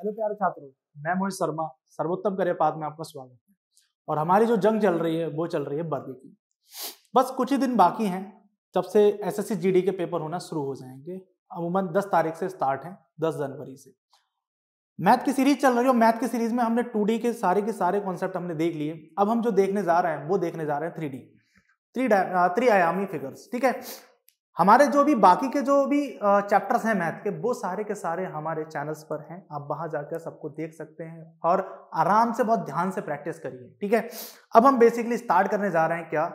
Hello प्यारे छात्रों, मैं मोहित शर्मा सर्वोत्तम करियर पाथ में आपका स्वागत है। और हमारी जो जंग चल रही है वो चल रही है वर्दी की। बस कुछ ही दिन बाकी हैं जब से एसएससी जीडी के पेपर होना शुरू हो जाएंगे। अमूमन 10 तारीख से स्टार्ट है, 10 जनवरी से। मैथ की सीरीज चल रही है और मैथ की सीरीज में हमने 2D के सारे कॉन्सेप्ट हमने देख लिए। अब हम जो देखने जा रहे हैं वो देखने जा रहे हैं 3D, त्रिआयामी फिगर्स। ठीक है, हमारे जो भी बाकी के जो भी चैप्टर्स हैं मैथ के, वो सारे के सारे हमारे चैनल्स पर हैं। आप वहां जाकर सबको देख सकते हैं और आराम से बहुत ध्यान से प्रैक्टिस करिए। ठीक है, अब हम बेसिकली स्टार्ट करने जा रहे हैं क्या,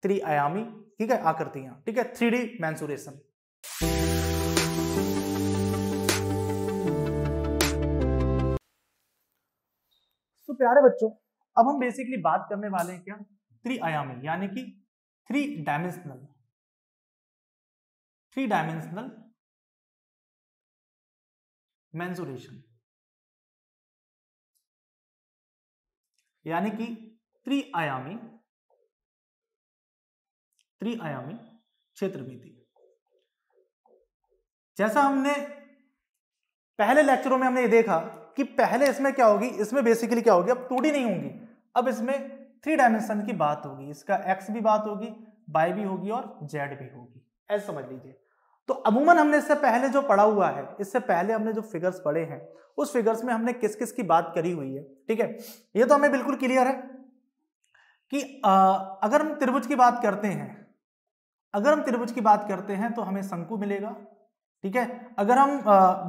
त्रिआयामी, ठीक है, आकृतियां, ठीक है, 3D मेंसुरेशन। तो प्यारे बच्चों, अब हम बेसिकली बात करने वाले हैं क्या, त्रिआयामी यानी कि थ्री डायमेंशनल मेंसुरेशन, यानी कि त्रिआयामी क्षेत्रमिति। जैसा हमने पहले लेक्चरों में हमने ये देखा कि पहले इसमें क्या होगी, इसमें बेसिकली क्या होगी, अब 2D नहीं होंगी, अब इसमें 3 डायमेंशन की बात होगी। इसका x भी बात होगी, y भी होगी और z भी होगी, ऐसे समझ लीजिए। तो अमूमन हमने इससे पहले जो पढ़ा हुआ है, इससे पहले हमने जो फिगर्स पढ़े हैं उस फिगर्स में हमने किस किस की बात करी हुई है। ठीक है, ये तो हमें बिल्कुल क्लियर है कि अगर हम त्रिभुज की बात करते हैं तो हमें शंकु मिलेगा। ठीक है, अगर हम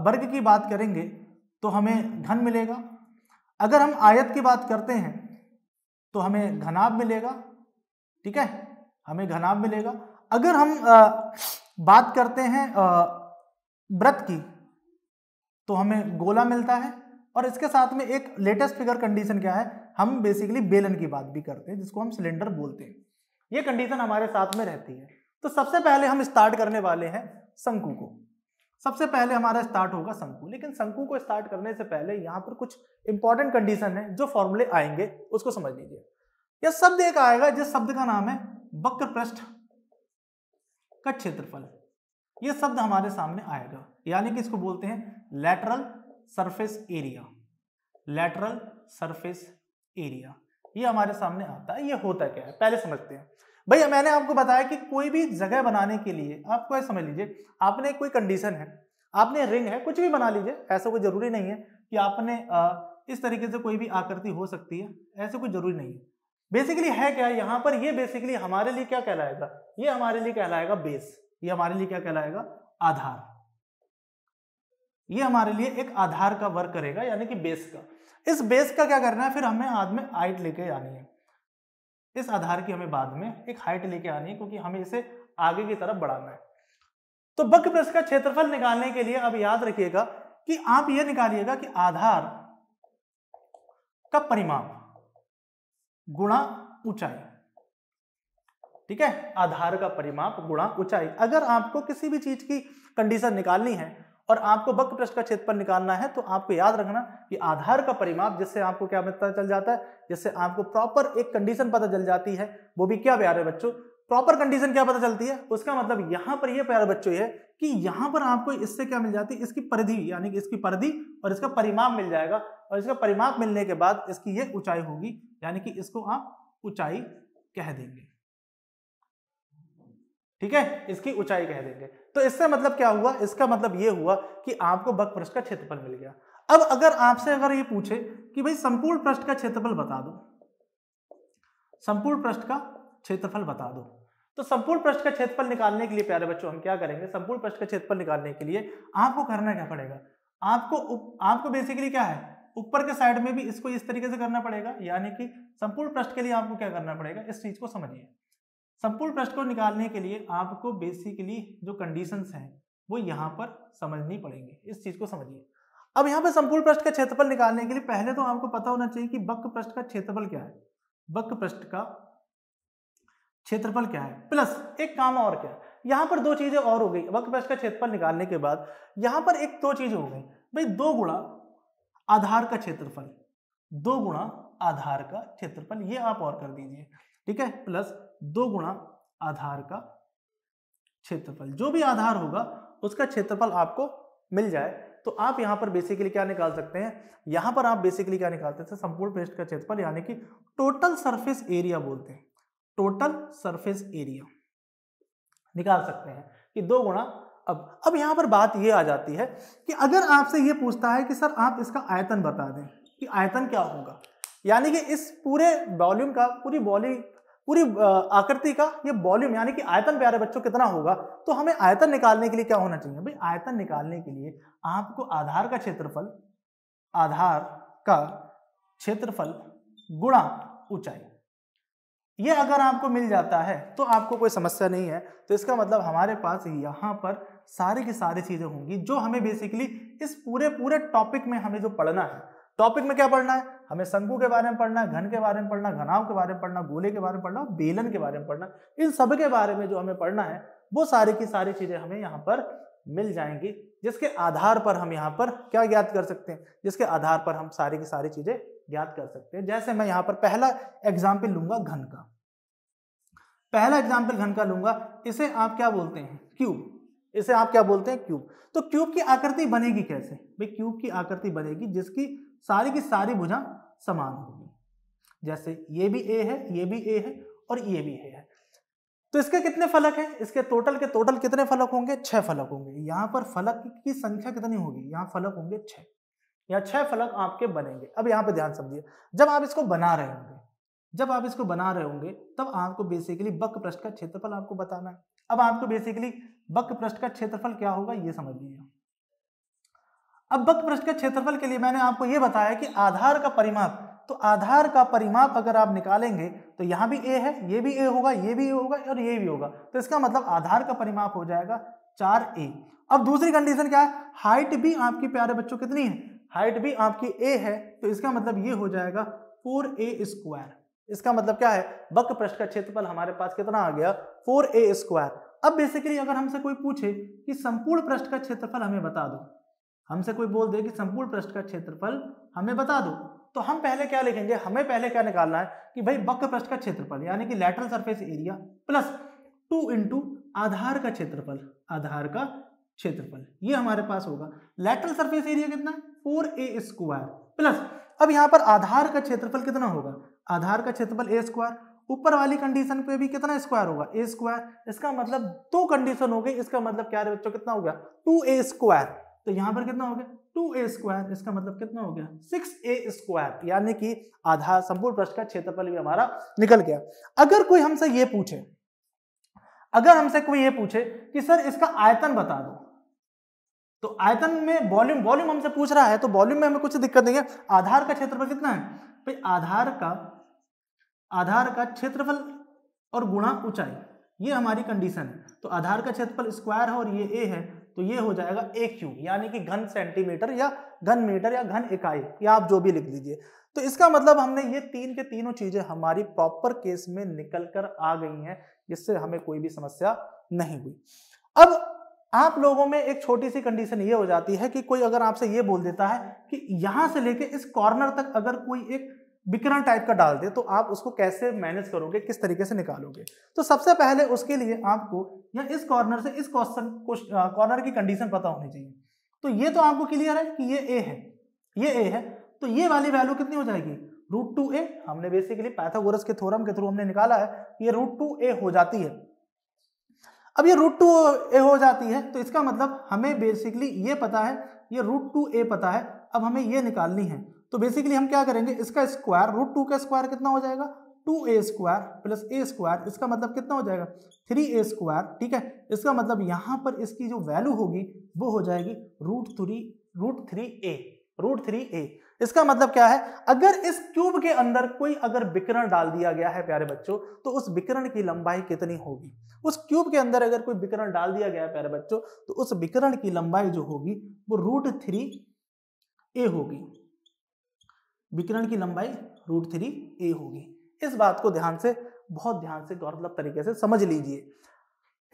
वर्ग की बात करेंगे तो हमें घन मिलेगा। अगर हम आयत की बात करते हैं तो हमें घनाभ मिलेगा। ठीक है, हमें घनाभ मिलेगा। अगर हम बात करते हैं वृत्त की तो हमें गोला मिलता है। और इसके साथ में एक लेटेस्ट फिगर कंडीशन क्या है, हम बेसिकली बेलन की बात भी करते हैं जिसको हम सिलेंडर बोलते हैं। ये कंडीशन हमारे साथ में रहती है। तो सबसे पहले हम स्टार्ट करने वाले हैं शंकु को। सबसे पहले हमारा स्टार्ट होगा शंकु। लेकिन शंकु को स्टार्ट करने से पहले यहां पर कुछ इंपॉर्टेंट कंडीशन है, जो फॉर्मूले आएंगे उसको समझ लीजिए। यह शब्द एक आएगा जिस शब्द का नाम है वक्र पृष्ठ का क्षेत्रफल। यह शब्द हमारे सामने आएगा, यानी कि इसको बोलते हैं लैटरल सरफेस एरिया। ये हमारे सामने आता है। ये होता क्या है पहले समझते हैं। भैया मैंने आपको बताया कि कोई भी जगह बनाने के लिए आपको ऐसा समझ लीजिए, आपने कोई कंडीशन है, आपने रिंग है, कुछ भी बना लीजिए, ऐसा कोई जरूरी नहीं है कि आपने इस तरीके से कोई भी आकृति हो सकती है, ऐसे कोई जरूरी नहीं है। बेसिकली है क्या यहाँ पर, ये बेसिकली हमारे लिए क्या कहलाएगा, ये हमारे लिए कहलाएगा बेस। ये हमारे लिए क्या कहलाएगा, आधार। ये हमारे लिए एक आधार का वर्क करेगा, यानी कि बेस का। इस बेस का क्या करना है, फिर हमें बाद में हाइट लेके आनी है। इस आधार की हमें बाद में एक हाइट लेके आनी है, क्योंकि हमें इसे आगे की तरफ बढ़ाना है। तो वक्र पृष्ठ का क्षेत्रफल निकालने के लिए अब याद रखिएगा कि आप यह निकालिएगा कि आधार का परिमाप गुणा ऊंचाई। ठीक है, आधार का परिमाप गुणा ऊंचाई। अगर आपको किसी भी चीज की कंडीशन निकालनी है और आपको वक्र पृष्ठ का क्षेत्रफल निकालना है, तो आपको याद रखना कि आधार का परिमाप, जिससे आपको क्या पता चल जाता है, जिससे आपको प्रॉपर एक कंडीशन पता चल जाती है। वो भी क्या प्यारे बच्चों, प्रॉपर कंडीशन क्या पता चलती है, उसका मतलब यहां पर ये प्यारे बच्चों है कि यहां पर आपको इससे क्या मिल जाती है, इसकी परिधि, यानी कि इसकी परिधि और इसका परिमाप मिल जाएगा। और इसका परिमाप मिलने के बाद इसकी ये ऊंचाई होगी, यानी कि इसको आप ऊंचाई कह देंगे। ठीक है, इसकी ऊंचाई कह देंगे। तो इससे मतलब क्या हुआ, इसका मतलब ये हुआ कि आपको वक्र पृष्ठ का क्षेत्रफल मिल गया। अब अगर आपसे ये पूछे कि भाई संपूर्ण पृष्ठ का क्षेत्रफल बता दो, संपूर्ण पृष्ठ का क्षेत्रफल बता दो, तो संपूर्ण पृष्ठ का क्षेत्रफल निकालने के लिए प्यारे बच्चों हम क्या करेंगे, संपूर्ण पृष्ठ का क्षेत्रफल निकालने के लिए आपको करना क्या पड़ेगा, आपको बेसिकली क्या है, ऊपर के साइड में भी इसको इस तरीके से करना पड़ेगा। यानी कि संपूर्ण पृष्ठ के लिए आपको क्या करना पड़ेगा, इस चीज को समझिए। संपूर्ण पृष्ठ को निकालने के लिए आपको बेसिकली जो कंडीशंस हैं वो यहाँ पर समझनी पड़ेंगी, इस चीज को समझिए। अब यहाँ पे संपूर्ण पृष्ठ का क्षेत्रफल निकालने के लिए पहले तो आपको पता होना चाहिए कि वक्र पृष्ठ का क्षेत्रफल क्या है। वक्र पृष्ठ का क्षेत्रफल क्या है, प्लस एक काम और क्या है, यहाँ पर दो चीजें और हो गई। वक्र पृष्ठ का क्षेत्रफल निकालने के बाद यहाँ पर एक दो चीजें हो गई भाई, 2 गुणा आधार का क्षेत्रफल, 2 गुणा आधार का क्षेत्रफल, ये आप और कर दीजिए। ठीक है, प्लस 2 गुणा आधार का क्षेत्रफल, जो भी आधार होगा उसका क्षेत्रफल आपको मिल जाए, तो आप यहाँ पर बेसिकली क्या निकाल सकते हैं, यहाँ पर आप बेसिकली क्या निकालते हैं, संपूर्ण पृष्ठ का क्षेत्रफल यानी कि टोटल सरफेस एरिया बोलते हैं, टोटल सरफेस एरिया निकाल सकते हैं कि 2 गुणा। अब यहाँ पर बात ये आ जाती है कि अगर आपसे ये पूछता है कि सर आप इसका आयतन बता दें कि आयतन क्या होगा, यानी कि इस पूरे वॉल्यूम का पूरी आकृति का ये वॉल्यूम यानी कि आयतन प्यारे बच्चों कितना होगा, तो हमें आयतन निकालने के लिए क्या होना चाहिए भाई, आयतन निकालने के लिए आपको आधार का क्षेत्रफल गुणा ऊंचाई, ये अगर आपको मिल जाता है तो आपको कोई समस्या नहीं है। तो इसका मतलब हमारे पास यहाँ पर सारी की सारी चीजें होंगी जो हमें बेसिकली इस पूरे टॉपिक में हमें जो पढ़ना है। टॉपिक में क्या पढ़ना है, हमें शंकु के बारे में पढ़ना है, घन के बारे में पढ़ना, घनाभ के बारे में पढ़ना, गोले के बारे में पढ़ना, बेलन के बारे में पढ़ना, इन सब के बारे में जो हमें पढ़ना है वो सारी की सारी चीजें हमें यहाँ पर मिल जाएंगी, जिसके आधार पर हम यहाँ पर क्या ज्ञात कर सकते हैं, जिसके आधार पर हम सारी की सारी चीजें ज्ञात कर सकते हैं। जैसे मैं यहाँ पर पहला एग्जाम्पल लूंगा घन का, पहला एग्जाम्पल घन का लूंगा, इसे आप क्या बोलते हैं, क्यूब, इसे आप क्या बोलते हैं, क्यूब। तो क्यूब की आकृति बनेगी कैसे भाई, क्यूब की आकृति बनेगी जिसकी सारी की सारी भुजा समान होगी, जैसे ये भी ए है, ये भी ए है और ये भी ए है। तो इसके कितने फलक हैं, इसके टोटल कितने फलक होंगे, 6 फलक होंगे। यहाँ पर फलक की संख्या कितनी होगी, यहाँ फलक होंगे 6, या 6 फलक आपके बनेंगे। अब यहाँ पे ध्यान समझिए, जब आप इसको बना रहे होंगे तब आपको बेसिकली वक्र पृष्ठ का क्षेत्रफल आपको बताना है। अब आपको बेसिकली वक्र पृष्ठ का क्षेत्रफल क्या होगा ये समझ लीजिए। अब वक्र पृष्ठ के क्षेत्रफल के लिए मैंने आपको ये बताया कि आधार का परिमाप, तो आधार का परिमाप अगर आप निकालेंगे तो यहाँ भी ए है, ये भी ए होगा, ये भी ए होगा और ये भी होगा, तो इसका मतलब आधार का परिमाप हो जाएगा 4a। अब दूसरी कंडीशन क्या है, हाइट भी आपकी प्यारे बच्चों कितनी है, हाइट भी आपकी a है, तो इसका मतलब ये हो जाएगा 4a²। इसका मतलब क्या है, वक्र पृष्ठ का क्षेत्रफल हमारे पास कितना आ गया, 4a²। अब बेसिकली अगर हमसे कोई पूछे कि संपूर्ण पृष्ठ का क्षेत्रफल हमें बता दो, हमसे कोई बोल दे कि संपूर्ण पृष्ठ का क्षेत्रफल हमें बता दो, तो हम पहले क्या लिखेंगे, हमें पहले क्या निकालना है कि भाई वक्र पृष्ठ का क्षेत्रफल यानी कि lateral surface area plus 2 into आधार का क्षेत्रफल, आधार का क्षेत्रफल ये हमारे पास होगा। लेटरल सरफेस एरिया कितना है, 4a² प्लस, अब यहाँ पर आधार का क्षेत्रफल कितना होगा, आधार का क्षेत्रफल a², ऊपर वाली कंडीशन पे भी कितना स्क्वायर होगा, a²। इसका मतलब 2 कंडीशन हो गई, इसका मतलब क्या है बच्चों, कितना हो गया 2a²। तो यहाँ पर कितना हो गया 2a², इसका मतलब कितना हो गया 6a², यानी कि आधार संपूर्ण पृष्ठ का क्षेत्रफल भी हमारा निकल गया। अगर कोई हमसे ये पूछे, कि सर इसका आयतन बता दो, तो आयतन में वॉल्यूम हमसे पूछ रहा है, तो वॉल्यूम में हमें कुछ दिक्कत नहीं है। आधार का क्षेत्रफल कितना है भाई, आधार का क्षेत्रफल और गुणा ऊंचाई, ये हमारी कंडीशन है। तो आधार का क्षेत्रफल स्क्वायर है और ये a है, तो ये हो जाएगा a³ यानी कि घन सेंटीमीटर या घन मीटर या घन इकाई, या आप जो भी लिख लीजिए। तो इसका मतलब हमने ये तीन के तीनों चीजें हमारी प्रॉपर केस में निकल कर आ गई हैं, जिससे हमें कोई भी समस्या नहीं हुई। अब आप लोगों में एक छोटी सी कंडीशन ये हो जाती है कि कोई अगर आपसे ये बोल देता है कि यहां से लेके इस कॉर्नर तक अगर कोई एक विकर्ण टाइप का डाल दे, तो आप उसको कैसे मैनेज करोगे, किस तरीके से निकालोगे। तो सबसे पहले उसके लिए आपको या इस कॉर्नर से इस कॉर्नर की कंडीशन पता होनी चाहिए। तो ये तो आपको क्लियर है कि ये a है, ये a है, तो ये वाली वैल्यू कितनी हो जाएगी √2a। हमने बेसिकली पाइथागोरस के थ्योरम के थ्रू हमने निकाला है कि ये √2a हो जाती है। अब ये √2a हो जाती है, तो इसका मतलब हमें बेसिकली ये पता है, ये √2a पता है, अब हमें ये निकालनी है। तो बेसिकली हम क्या करेंगे, इसका स्क्वायर, √2 का स्क्वायर कितना हो जाएगा 2a² प्लस a², इसका मतलब कितना हो जाएगा 3a²। ठीक है, इसका मतलब यहाँ पर इसकी जो वैल्यू होगी वो हो जाएगी √3a। इसका मतलब क्या है, अगर इस क्यूब के अंदर कोई अगर विकर्ण डाल दिया गया है प्यारे बच्चों, तो उस विकर्ण की लंबाई कितनी होगी। उस क्यूब के अंदर अगर कोई विकर्ण डाल दिया गया है प्यारे बच्चों, तो उस विकर्ण की लंबाई जो होगी वो √3a होगी। विकर्ण की लंबाई √3a होगी। इस बात को बहुत ध्यान से गौरतलब तरीके से समझ लीजिए।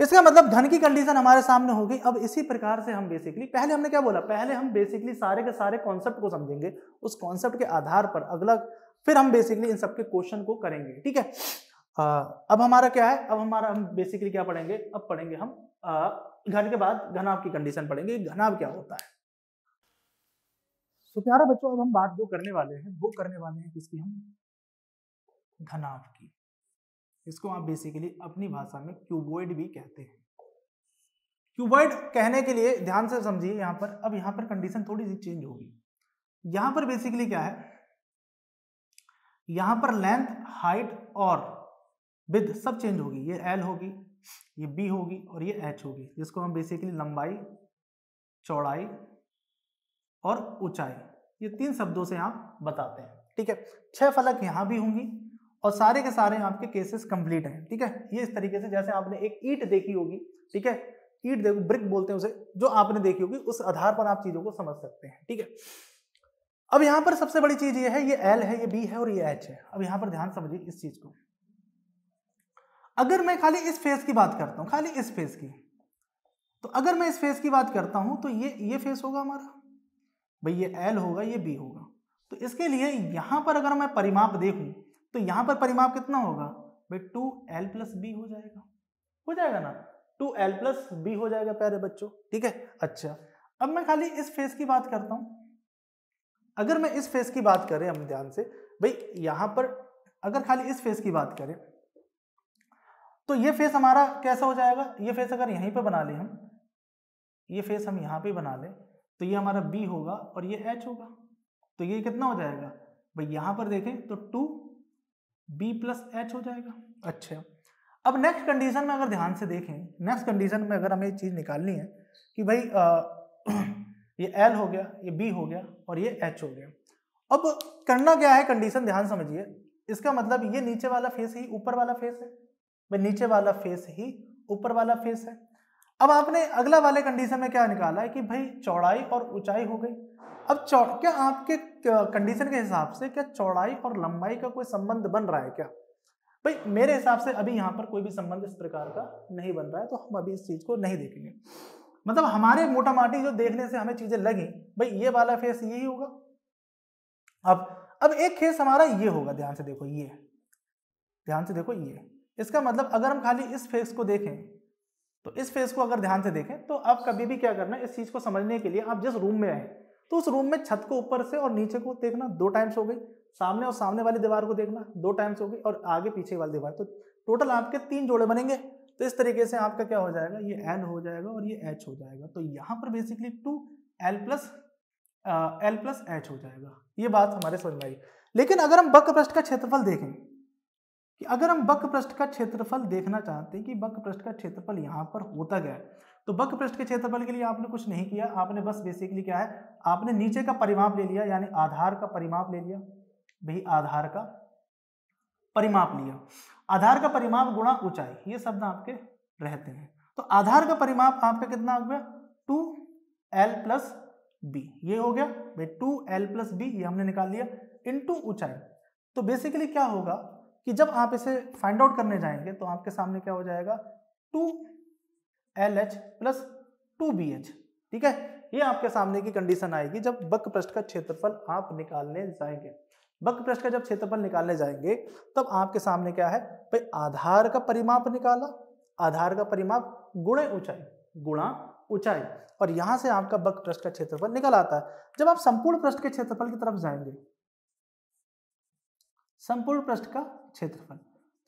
इसका मतलब घन की कंडीशन हमारे सामने हो गई। अब इसी प्रकार से हम बेसिकली, पहले हमने क्या बोला, पहले हम बेसिकली सारे के सारे कॉन्सेप्ट को समझेंगे, उस कॉन्सेप्ट के आधार पर अगला फिर हम बेसिकली इन सबके क्वेश्चन को करेंगे। ठीक है, अब हमारा क्या है, अब हम बेसिकली क्या पढ़ेंगे, अब पढ़ेंगे हम घन के बाद घनाभ की कंडीशन पढ़ेंगे, घनाभ क्या होता है। तो प्यारे बच्चों अब हम बात जो करने वाले हैं वो करने वाले हैं किसकी, हम घनाभ की। इसको आप बेसिकली अपनी भाषा में क्यूबॉइड भी कहते हैं। क्यूबॉइड कहने के लिए ध्यान से समझिए यहाँ पर, अब यहाँ पर कंडीशन थोड़ी सी चेंज होगी। यहाँ पर बेसिकली क्या है, यहाँ पर लेंथ, हाइट और विड्थ सब चेंज होगी। ये एल होगी, ये बी होगी और ये एच होगी, जिसको हम बेसिकली लंबाई, चौड़ाई और ऊंचाई, ये 3 शब्दों से आप बताते हैं। ठीक है, 6 फलक यहाँ भी होंगी और सारे के सारे आपके केसेस कंप्लीट हैं। ठीक है, ये इस तरीके से जैसे आपने एक ईंट देखी होगी, ठीक है, ईंट देखो, ब्रिक बोलते हैं उसे, जो आपने देखी होगी उस आधार पर आप चीजों को समझ सकते हैं। ठीक है, अब यहाँ पर सबसे बड़ी चीज ये है, ये एल है, ये बी है और ये एच है। अब यहाँ पर ध्यान समझिए इस चीज को। अगर मैं खाली इस फेस की बात करता हूं, खाली इस फेस की, तो अगर मैं इस फेस की बात करता हूं तो ये फेस होगा हमारा, भाई ये एल होगा, ये बी होगा। तो इसके लिए यहां पर अगर मैं परिमाप देखूं तो यहां पर परिमाप कितना होगा भाई, 2l + b हो जाएगा ना, 2l + b हो जाएगा प्यारे बच्चों। ठीक है, अच्छा अब मैं खाली इस फेस की बात करता हूं। अगर मैं इस फेस की बात करें, हम ध्यान से, भाई यहां पर अगर खाली इस फेस की बात करें तो ये फेस हमारा कैसा हो जाएगा, ये फेस अगर यहीं पे बना ले हम, ये फेस हम यहाँ पे बना ले तो ये हमारा B होगा और ये H होगा। तो ये कितना हो जाएगा भाई, यहाँ पर देखें तो 2b + h हो जाएगा। अच्छा, अब नेक्स्ट कंडीशन में अगर ध्यान से देखें, नेक्स्ट कंडीशन में अगर हमें एक चीज निकालनी है कि भाई ये L हो गया, ये B हो गया और ये H हो गया। अब करना क्या है, कंडीशन ध्यान समझिए, इसका मतलब ये नीचे वाला फेस ही ऊपर वाला फेस है, भाई नीचे वाला फेस ही ऊपर वाला फेस है। अब आपने अगला वाले कंडीशन में क्या निकाला है कि भाई चौड़ाई और ऊंचाई हो गई। अब क्या आपके कंडीशन के हिसाब से क्या चौड़ाई और लंबाई का कोई संबंध बन रहा है क्या? भाई मेरे हिसाब से अभी यहाँ पर कोई भी संबंध इस प्रकार का नहीं बन रहा है, तो हम अभी इस चीज को नहीं देखेंगे। मतलब हमारे मोटा माटी जो देखने से हमें चीजें लगी, भाई ये वाला फेस यही होगा। अब एक केस हमारा ये होगा, ध्यान से देखो, ये ध्यान से देखो, ये इसका मतलब अगर हम खाली इस फेस को देखें तो इस फेस को अगर ध्यान से देखें तो आप कभी भी क्या करना है, इस चीज को समझने के लिए आप जिस रूम में आए तो उस रूम में छत को ऊपर से और नीचे को देखना 2 टाइम्स हो गई, सामने और सामने वाली दीवार को देखना 2 टाइम्स हो गई और आगे पीछे वाली दीवार, तो टोटल आपके 3 जोड़े बनेंगे। तो इस तरीके से आपका क्या हो जाएगा, ये L हो जाएगा और ये H हो जाएगा। तो यहाँ पर बेसिकली 2l + h हो जाएगा। ये बात हमारे समझ में आई। लेकिन अगर हम वक्र पृष्ठ का क्षेत्रफल देखें, कि अगर हम वक्र पृष्ठ का क्षेत्रफल देखना चाहते हैं कि वक्र पृष्ठ का क्षेत्रफल यहाँ पर होता क्या है, तो वक्र पृष्ठ के क्षेत्रफल के लिए आपने कुछ नहीं किया, आपने बस बेसिकली क्या है, आपने नीचे का परिमाप ले लिया, यानी आधार का परिमाप ले लिया। भाई आधार का परिमाप लिया, आधार का परिमाप गुणा ऊंचाई, ये शब्द आपके रहते हैं। तो आधार का परिमाप आपका कितना हो गया, 2l + b, ये हो गया भाई 2l + b, ये हमने निकाल लिया, इनटू ऊंचाई। तो बेसिकली क्या होगा कि जब आप इसे फाइंड आउट करने जाएंगे तो आपके सामने क्या हो जाएगा, 2lh + 2bh। ठीक है, ये आपके सामने की कंडीशन आएगी जब वक्र पृष्ठ का क्षेत्रफल आप निकालने जाएंगे। वक्र पृष्ठ का जब क्षेत्रफल निकालने जाएंगे तब आपके सामने क्या है भाई, आधार का परिमाप निकाला, आधार का परिमाप गुणा ऊंचाई, और यहां से आपका वक्र पृष्ठ का क्षेत्रफल निकल आता है। जब आप संपूर्ण पृष्ठ के क्षेत्रफल की तरफ जाएंगे, संपूर्ण पृष्ठ का क्षेत्रफल,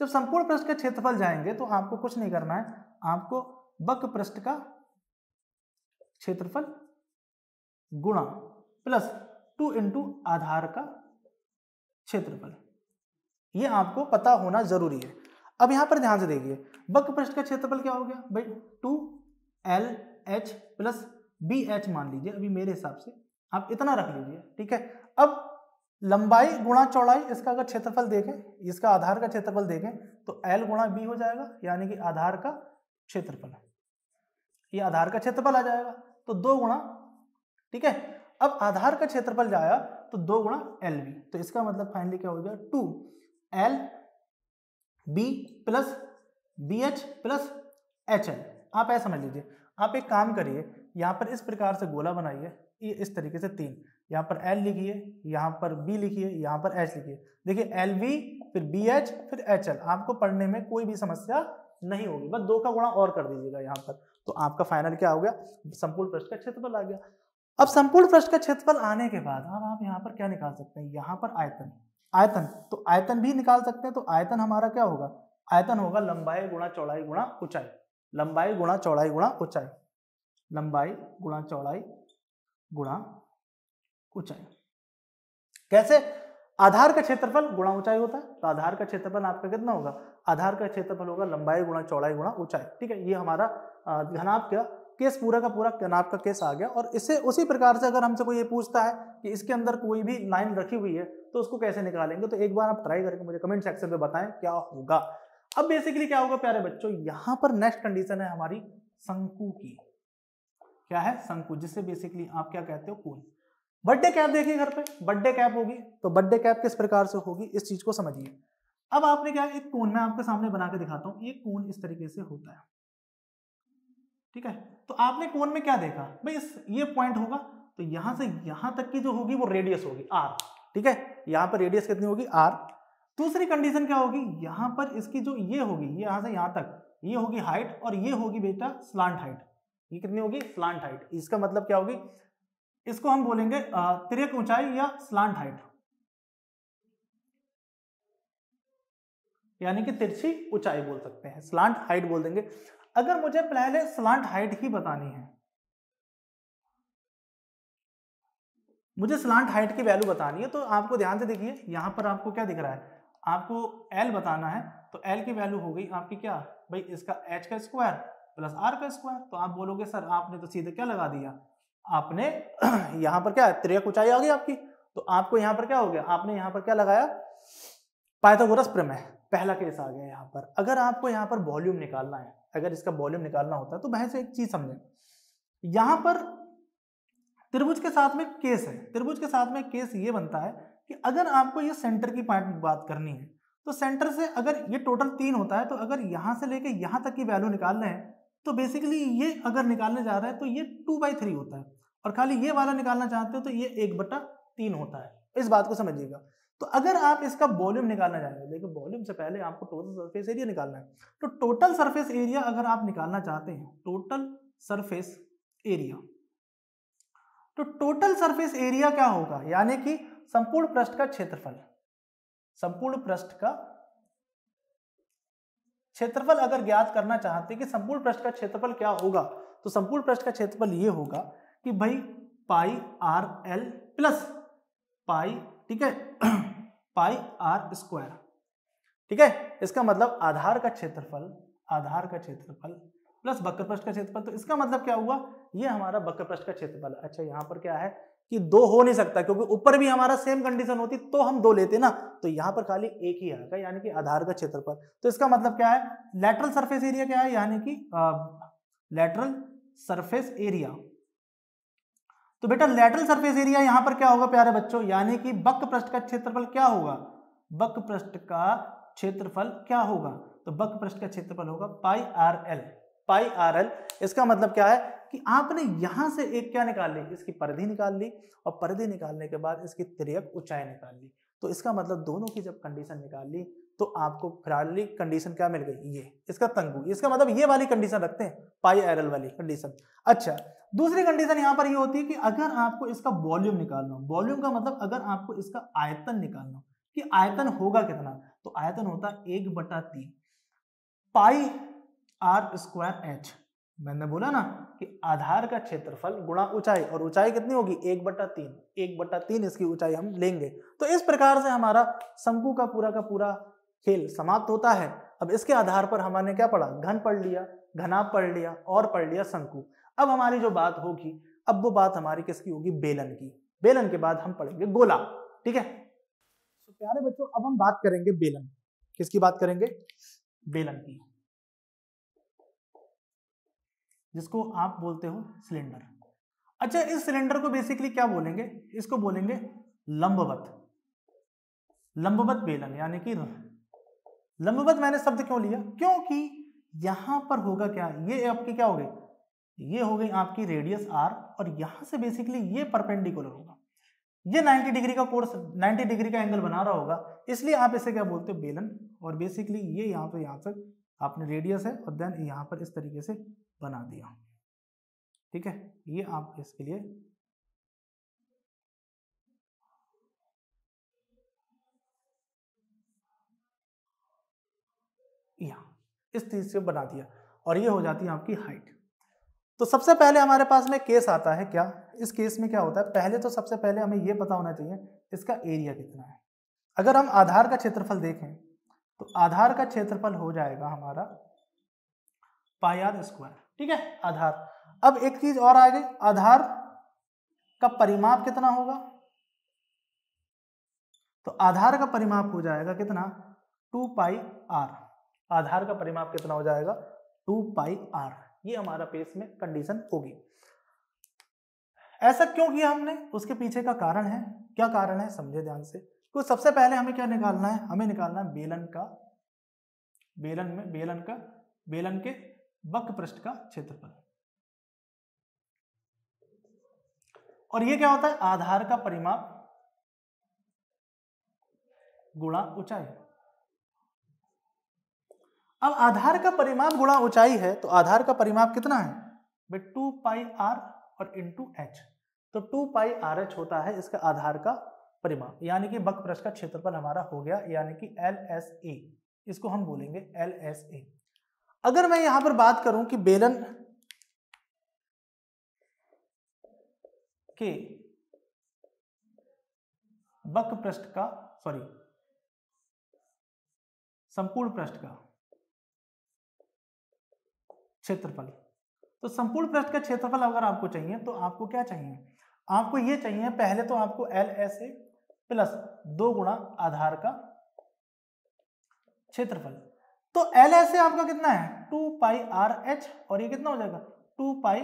जब संपूर्ण पृष्ठ का क्षेत्रफल जाएंगे तो आपको कुछ नहीं करना है, आपको वक्र पृष्ठ का क्षेत्रफल गुणा +2 × आधार का क्षेत्रफल, ये आपको पता होना जरूरी है। अब यहां पर ध्यान से देखिए, वक्र पृष्ठ का क्षेत्रफल क्या हो गया भाई, 2lh + bh मान लीजिए, अभी मेरे हिसाब से आप इतना रख लीजिए। ठीक है, अब लंबाई गुणा चौड़ाई, इसका अगर क्षेत्रफल देखें, इसका आधार का क्षेत्रफल देखें तो l × b हो जाएगा, यानी कि आधार का क्षेत्रफल, ये आधार का क्षेत्रफल आ जाएगा, तो 2 गुणा। ठीक है, अब आधार का क्षेत्रफल जाया तो 2 × lb, तो इसका मतलब फाइनली क्या हो गया, 2lb + bh + hl। आप ऐसा समझ लीजिए, आप एक काम करिए, यहाँ पर इस प्रकार से गोला बनाइए, ये इस तरीके से 3, यहाँ पर L लिखिए, यहाँ पर B लिखिए, यहाँ पर H लिखिए। देखिए LV फिर BH फिर HL, आपको पढ़ने में कोई भी समस्या नहीं होगी, बस 2 का गुणा और कर दीजिएगा यहाँ पर, तो आपका फाइनल क्या हो गया, संपूर्ण पृष्ठ का क्षेत्रफल आ गया। अब संपूर्ण पृष्ठ का क्षेत्रफल आने के बाद अब आप यहाँ पर क्या निकाल सकते हैं, यहाँ पर आयतन, आयतन तो आयतन भी निकाल सकते हैं। तो आयतन हमारा क्या होगा, आयतन होगा लंबाई गुणा चौड़ाई गुणा ऊंचाई, लंबाई गुणा चौड़ाई गुणा ऊंचाई, लंबाई गुणा चौड़ाई गुणा ऊंचाई। कैसे, आधार का क्षेत्रफल गुणा ऊंचाई होता है, तो आधार का क्षेत्रफल आपका कितना होगा, आधार का क्षेत्रफल होगा लंबाई गुणा चौड़ाई गुणा ऊंचाई। ठीक है, ये हमारा घनाभ का केस पूरा का पूरा घनाभ का केस आ गया। और इससे उसी प्रकार से अगर हमसे कोई ये पूछता है कि इसके अंदर कोई भी लाइन रखी हुई है तो उसको कैसे निकालेंगे, तो एक बार आप ट्राई करके मुझे कमेंट सेक्शन में बताएं क्या होगा। अब बेसिकली क्या होगा प्यारे बच्चों, यहाँ पर नेक्स्ट कंडीशन है हमारी शंकु की। क्या है, शंकु, जिससे बेसिकली आप क्या कहते हो, कोन। बर्थडे कैप देखिए घर पे, बर्थडे कैप होगी, तो बर्थडे कैप किस प्रकार से होगी इस चीज को समझिए। अब आपने क्या, एक कोन मैं आपके सामने बना के दिखाता हूं, ये कोन इस तरीके से होता है। ठीक है, तो आपने कोन में क्या देखा भाई, ये पॉइंट होगा, तो यहां से यहां तक की जो होगी वो रेडियस होगी आर। ठीक है, यहां पर रेडियस कितनी होगी, आर। दूसरी कंडीशन क्या होगी, यहां पर इसकी जो ये होगी, ये यहां से यहां तक ये होगी हाइट, और ये होगी बेटा स्लांट हाइट। ये कितनी होगी, स्लांट हाइट। इसका मतलब क्या होगी, इसको हम बोलेंगे तिर्यक ऊंचाई या स्लांट हाइट, यानी कि तिरछी ऊंचाई बोल सकते हैं, स्लांट हाइट बोल देंगे। अगर मुझे पहले स्लांट हाइट ही बतानी है, मुझे स्लांट हाइट की वैल्यू बतानी है, तो आपको ध्यान से देखिए, यहां पर आपको क्या दिख रहा है, आपको एल बताना है, तो एल की वैल्यू हो गई आपकी क्या भाई, इसका एच का स्क्वायर प्लस आर का स्क्वायर। तो आप बोलोगे सर आपने तो सीधे क्या लगा दिया, आपने यहां पर क्या तिर्यक ऊंचाई आ गई आपकी, तो आपको यहां पर क्या हो गया, आपने यहां पर क्या लगाया, पाइथागोरस प्रमेय, पहला केस आ गया यहां पर। अगर आपको यहां पर वॉल्यूम निकालना है, अगर इसका वॉल्यूम निकालना होता है, तो बहन से एक चीज समझे, यहां पर त्रिभुज के साथ में केस है, त्रिभुज के साथ में केस ये बनता है कि अगर आपको ये सेंटर की बात करनी है, तो सेंटर से अगर ये टोटल 3 होता है, तो अगर यहां से लेके यहां तक की वैल्यू निकाल रहे हैं, तो बेसिकली ये अगर निकालने जा रहा है तो ये 2/3 होता है, और खाली ये वाला निकालना चाहते हो तो ये 1/3 होता है। इस बात को समझिएगा। तो अगर आप इसका वॉल्यूम निकालना चाहेंगे, देखिए वॉल्यूम से पहले आपको टोटल सरफेस एरिया निकालना है, तो टोटल सरफेस एरिया अगर आप निकालना चाहते हैं, टोटल सरफेस एरिया, तो टोटल सरफेस एरिया क्या होगा, यानी कि संपूर्ण पृष्ठ का क्षेत्रफल, संपूर्ण पृष्ठ का क्षेत्रफल अगर ज्ञात करना चाहते हैं कि संपूर्ण पृष्ठ का क्षेत्रफल क्या होगा, तो संपूर्ण पृष्ठ का क्षेत्रफल ये होगा कि भाई पाई आर एल प्लस पाई, ठीक है, पाई आर स्क्वायर। ठीक है, इसका मतलब आधार का क्षेत्रफल, आधार का क्षेत्रफल प्लस वक्र पृष्ठ का क्षेत्रफल। तो इसका मतलब क्या हुआ, ये हमारा वक्र पृष्ठ का क्षेत्रफल। अच्छा, यहाँ पर क्या है कि 2 हो नहीं सकता, क्योंकि ऊपर भी हमारा सेम कंडीशन होती तो हम 2 लेते ना, तो यहाँ पर खाली एक ही आएगा, यानी कि आधार का क्षेत्रफल। तो इसका मतलब क्या है, लेटरल सरफेस एरिया क्या है, यानी कि लेटरल सरफेस एरिया। तो बेटा लेटरल सरफेस एरिया यहाँ पर क्या होगा प्यारे बच्चों, यानी कि वक्र पृष्ठ का क्षेत्रफल क्या होगा, वक्र पृष्ठ का क्षेत्रफल क्या होगा, तो वक्र पृष्ठ का क्षेत्रफल होगा पाई आर एल, पाई आर एल। इसका मतलब क्या है कि आपने यहां से एक क्या निकाल ली, इसकी परिधि निकाल ली, और परिधि निकालने के बाद इसकी तिर्यक ऊंचाई निकाल ली। तो इसका मतलब दोनों की जब कंडीशन निकाल ली, तो आपको फिलहाल कंडीशन क्या मिल गई, ये इसका तंगु। इसका मतलब ये वाली कंडीशन रखते हैं, पाई आर एल वाली कंडीशन। अच्छा, दूसरी कंडीशन यहां पर ये होती है कि अगर आपको इसका वॉल्यूम निकालना हो, वॉल्यूम का मतलब अगर आपको इसका आयतन निकालना हो कि आयतन होगा कितना, तो आयतन होता है 1/3 पाई आर स्क्वायर एच। मैंने बोला ना कि आधार का क्षेत्रफल गुणा ऊंचाई, और ऊंचाई कितनी होगी 1/3, 1/3 इसकी ऊंचाई हम लेंगे। तो इस प्रकार से हमारा शंकु का पूरा खेल समाप्त होता है। अब इसके आधार पर हमने क्या पढ़ा, घन पढ़ लिया, घनाभ पढ़ लिया, और पढ़ लिया शंकु। अब हमारी जो बात होगी, अब वो बात हमारी किसकी होगी, बेलन की। बेलन के बाद हम पढ़ेंगे गोला। ठीक है, तो प्यारे बच्चों अब हम बात करेंगे बेलन। किसकी बात करेंगे, बेलन की, जिसको आप बोलते हो सिलेंडर। अच्छा, इस सिलेंडर को बेसिकली क्या बोलेंगे, इसको बोलेंगे लंबवत, लंबवत बेलन। यानी कि लंबवत मैंने शब्द क्यों लिया, क्योंकि यहां पर होगा क्या, ये आपकी क्या हो गई, ये हो गई आपकी रेडियस आर, और यहां से बेसिकली ये परपेंडिकुलर होगा, ये 90 डिग्री का कोर्स, 90 डिग्री का एंगल बना रहा होगा, इसलिए आप इसे क्या बोलते हो, बेलन। और बेसिकली ये यहाँ पे यहाँ तक आपने रेडियस है, और देन यहाँ पर इस तरीके से बना दिया। ठीक है, ये आप इसके लिए यहाँ इस चीज से बना दिया और ये हो जाती है आपकी हाइट। तो सबसे पहले हमारे पास में केस आता है क्या, इस केस में क्या होता है, पहले तो सबसे पहले हमें ये पता होना चाहिए इसका एरिया कितना है। अगर हम आधार का क्षेत्रफल देखें तो आधार का क्षेत्रफल हो जाएगा हमारा पाई आर स्क्वायर, ठीक है आधार। अब एक चीज और आ गई, आधार का परिमाप कितना होगा, तो आधार का परिमाप हो जाएगा कितना 2 पाई आर, आधार का परिमाप कितना हो जाएगा 2 पाई आर। ये हमारा पेस में कंडीशन होगी। ऐसा क्यों किया हमने, उसके पीछे का कारण है, क्या कारण है समझे ध्यान से। तो सबसे पहले हमें क्या निकालना है, हमें निकालना है बेलन के वक्र पृष्ठ का क्षेत्रफल। और ये क्या होता है, आधार का परिमाप गुणा ऊंचाई। अब आधार का परिमाप गुणा ऊंचाई है तो आधार का परिमाप कितना है भाई 2 पाई आर और इंटू एच। तो 2 पाई आर एच होता है इसका आधार का परिमाप, यानी कि वक्र पृष्ठ का क्षेत्रफल हमारा हो गया, यानी कि LSA, इसको हम बोलेंगे LSA। अगर मैं यहां पर बात करूं कि बेलन के वक्र पृष्ठ का संपूर्ण पृष्ठ का क्षेत्रफल, तो संपूर्ण पृष्ठ का क्षेत्रफल अगर आपको चाहिए तो आपको क्या चाहिए, आपको ये चाहिए पहले तो आपको LSA प्लस 2 गुणा आधार का क्षेत्रफल। तो LSA आपका कितना है 2 पाई आर एच और ये कितना हो जाएगा 2 पाई,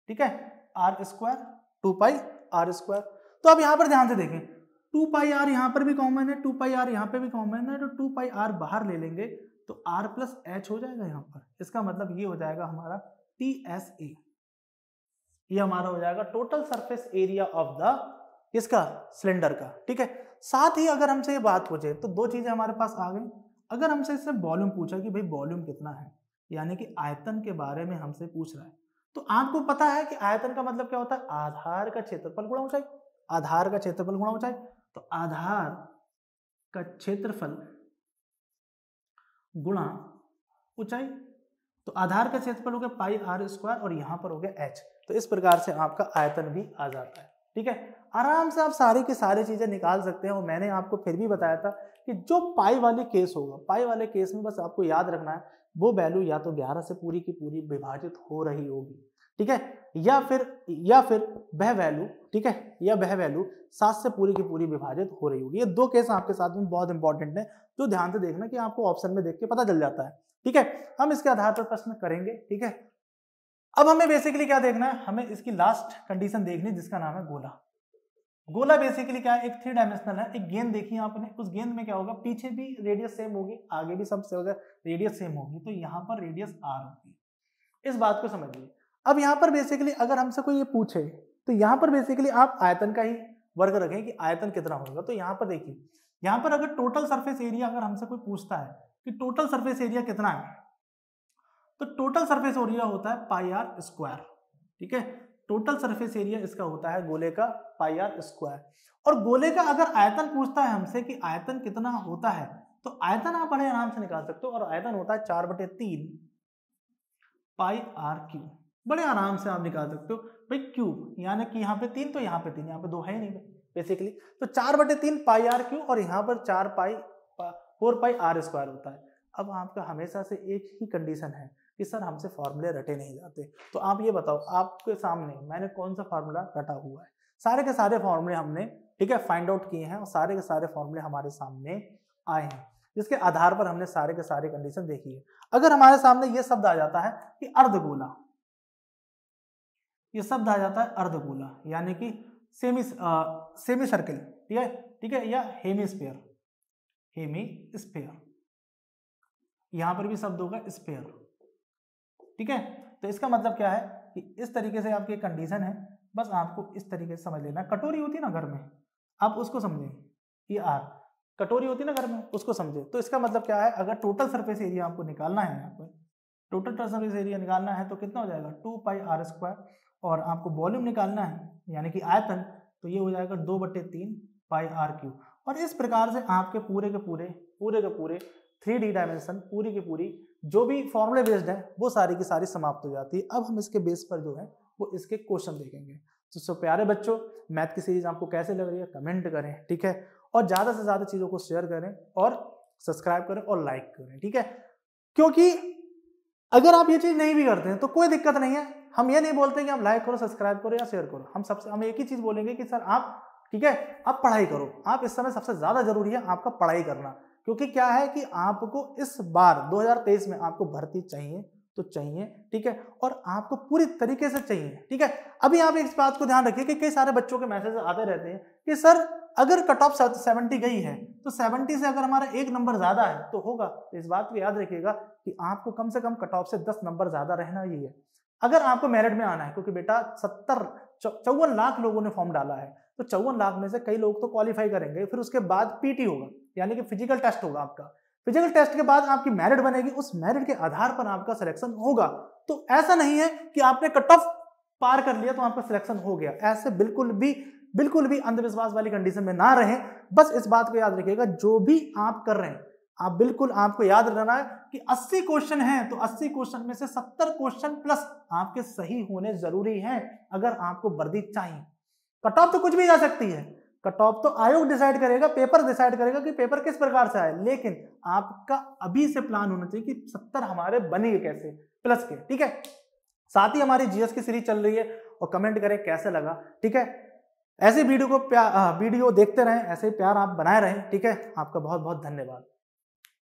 ठीक है R square, 2 pi R square. तो अब यहां पर ध्यान से देखें 2 पाई आर यहां पर भी कॉमन है, 2 पाई आर यहां पे भी कॉमन है, तो 2 पाई आर बाहर ले लेंगे तो आर प्लस एच हो जाएगा यहां पर। इसका मतलब ये हो जाएगा हमारा TSA, ये हमारा हो जाएगा total surface area of the इसका सिलेंडर का, ठीक है। साथ ही अगर हमसे ये बात पूछे तो दो चीजें हमारे पास आ गई। अगर हमसे इससे वॉल्यूम पूछा कि भाई वॉल्यूम कितना है, यानी कि आयतन के बारे में हमसे पूछ रहा है, तो आपको पता है कि आयतन का मतलब क्या होता है, आधार का क्षेत्रफल गुणा ऊंचाई, आधार का क्षेत्रफल गुणा ऊंचाई। तो आधार का क्षेत्रफल गुणा ऊंचाई, तो आधार का क्षेत्रफल हो गया पाई आर स्क्वायर और यहां पर हो गया एच। तो इस प्रकार से आपका आयतन भी आ जाता है, ठीक है। आराम से आप सारी की सारी चीजें निकाल सकते हैं। और मैंने आपको फिर भी बताया था कि जो पाई वाले केस होगा, पाई वाले केस में बस आपको याद रखना है वो वैल्यू या तो 11 से पूरी की पूरी विभाजित हो रही होगी, ठीक है, या फिर वह वैल्यू, ठीक है, या वह वैल्यू 7 से पूरी की पूरी विभाजित हो रही होगी। ये दो केस आपके साथ में बहुत इंपॉर्टेंट है, जो ध्यान से देखना कि आपको ऑप्शन में देख के पता चल जाता है, ठीक है। हम इसके आधार पर प्रश्न करेंगे, ठीक है। अब हमें बेसिकली क्या देखना है, हमें इसकी लास्ट कंडीशन देखनी जिसका नाम है गोला। गोला बेसिकली क्या है, एक 3 डायमेंशनल है। एक गेंद देखी आपने, उस गेंद में क्या होगा, पीछे भी रेडियस सेम होगी, आगे भी सब रेडियस सेम होगी, तो यहाँ पर रेडियस r होगी। इस बात को समझिए। अब यहाँ पर बेसिकली अगर हमसे कोई ये पूछे तो यहाँ पर बेसिकली आप आयतन का ही वर्ग रखें कि आयतन कितना होगा। तो यहाँ पर देखिए, यहाँ पर अगर टोटल सरफेस एरिया अगर हमसे कोई पूछता है कि टोटल सरफेस एरिया कितना है, तो टोटल सरफेस एरिया होता है पाई आर स्क्वायर, ठीक है। टोटल सरफेस एरिया इसका होता है गोले का पाई आर स्क्वायर। और गोले का अगर आयतन पूछता है हमसे कि आयतन कितना होता है, तो आयतन आप बड़े आराम से निकाल सकते हो, और आयतन होता है 4/3 पाई आर क्यूब। बड़े आराम से आप निकाल सकते हो भाई, क्यूब यानी कि यहाँ पे 3 तो यहाँ पे 3, यहाँ पे 2 है ही नहीं बेसिकली, तो 4/3 पाई आर क्यूब और यहाँ पर 4 पाई आर स्क्वायर होता है। अब आपका हमेशा से एक ही कंडीशन है कि सर हमसे फॉर्मूले रटे नहीं जाते, तो आप ये बताओ आपके सामने मैंने कौन सा फार्मूला रटा हुआ है। सारे के सारे फॉर्मूले हमने, ठीक है, फाइंड आउट किए हैं और सारे के सारे फॉर्मूले हमारे सामने आए हैं, जिसके आधार पर हमने सारे के सारे कंडीशन देखी है। अगर हमारे सामने ये शब्द आ जाता है कि अर्धगोला, ये शब्द आ जाता है अर्धगोला, यानी कि सेमी सर्कल, ठीक है, या हेमीस्फीयर, यहां पर भी शब्द होगा स्फीयर, ठीक है। तो इसका मतलब क्या है कि इस तरीके से आपकी कंडीशन है, बस आपको इस तरीके से समझ लेना। कटोरी होती है ना घर में, आप उसको समझें, ये आर कटोरी होती है ना घर में, उसको समझे। तो इसका मतलब क्या है, अगर टोटल सरफेस एरिया आपको निकालना है, यहाँ पर टोटल सरफेस एरिया निकालना है तो कितना हो जाएगा 2 पाई आर स्क्वायर, और आपको वॉल्यूम निकालना है यानी कि आयतन, तो ये हो जाएगा 2/3 पाई आर क्यूब। और इस प्रकार से आपके पूरे के पूरे 3D डायमेंशन पूरी की पूरी जो भी फॉर्मूले बेस्ड है वो सारी की सारी समाप्त हो जाती है। अब हम इसके बेस पर जो है वो इसके क्वेश्चन देखेंगे। तो सब प्यारे बच्चों, मैथ की सीरीज आपको कैसे लग रही है कमेंट करें, ठीक है, और ज्यादा से ज्यादा चीजों को शेयर करें और सब्सक्राइब करें और लाइक करें, ठीक है, क्योंकि अगर आप ये चीज नहीं भी करते हैं तो कोई दिक्कत नहीं है। हम ये नहीं बोलते कि आप लाइक करो, सब्सक्राइब करो या शेयर करो, हम एक ही चीज बोलेंगे कि सर आप, ठीक है, आप पढ़ाई करो। आप इस समय सबसे ज्यादा जरूरी है आपका पढ़ाई करना, क्योंकि क्या है कि आपको इस बार 2023 में आपको भर्ती चाहिए तो चाहिए, ठीक है, और आपको पूरी तरीके से चाहिए, ठीक है। अभी आप इस बात को ध्यान रखिए कि कई सारे बच्चों के मैसेज आते रहते हैं कि सर अगर कट ऑफ 70 गई है तो 70 से अगर हमारा एक नंबर ज्यादा है तो होगा। तो इस बात को याद रखिएगा कि आपको कम से कम कट ऑफ से 10 नंबर ज्यादा रहना ही है अगर आपको मेरिट में आना है, क्योंकि बेटा 54 लाख लोगों ने फॉर्म डाला है, तो 54 लाख में से कई लोग तो क्वालिफाई करेंगे, फिर उसके बाद पीटी होगा, यानी कि फिजिकल टेस्ट होगा आपका। फिजिकल टेस्ट के बाद आपकी मेरिट बनेगी, उस मेरिट के आधार पर आपका सिलेक्शन होगा। तो ऐसा नहीं है कि आपने कट ऑफ पार कर लिया तो आपका सिलेक्शन हो गया, ऐसे बिल्कुल भी अंधविश्वास वाली कंडीशन में ना रहे। बस इस बात को याद रखिएगा, जो भी आप कर रहे हैं आप बिल्कुल आपको याद रखना है कि 80 क्वेश्चन हैं तो 80 क्वेश्चन में से 70 क्वेश्चन प्लस आपके सही होने जरूरी हैं अगर आपको वर्दी चाहिए। कट ऑफ तो कुछ भी जा सकती है, कट ऑफ तो आयोग डिसाइड करेगा, पेपर डिसाइड करेगा कि पेपर किस प्रकार से आए, लेकिन आपका अभी से प्लान होना चाहिए कि 70 हमारे बनेंगे कैसे प्लस के, ठीक है। साथ ही हमारी जीएस की सीरीज चल रही है और कमेंट करें कैसे लगा, ठीक है। ऐसे वीडियो देखते रहें, ऐसे प्यार आप बनाए रहें, ठीक है। आपका बहुत बहुत धन्यवाद।